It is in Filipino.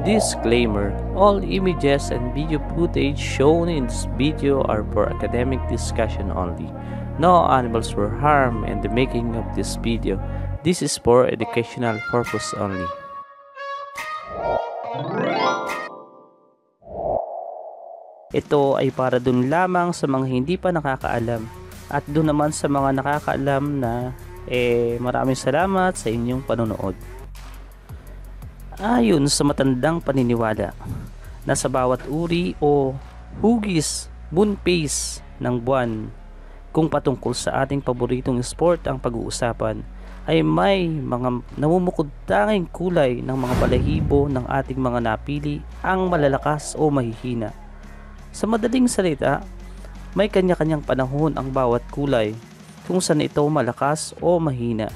Disclaimer: all images and video footage shown in this video are for academic discussion only. No animals were harmed in the making of this video. This is for educational purpose only. Ito ay para dun lamang sa mga hindi pa nakakaalam, at dun naman sa mga nakakaalam na maraming salamat sa inyong panonood. Ayon sa matandang paniniwala na sa bawat uri o hugis, moon phase ng buwan, kung patungkol sa ating paboritong sport ang pag-uusapan, ay may mga namumukod tanging kulay ng mga balahibo ng ating mga napili ang malalakas o mahihina. Sa madaling salita, may kanya-kanyang panahon ang bawat kulay kung saan ito malakas o mahina.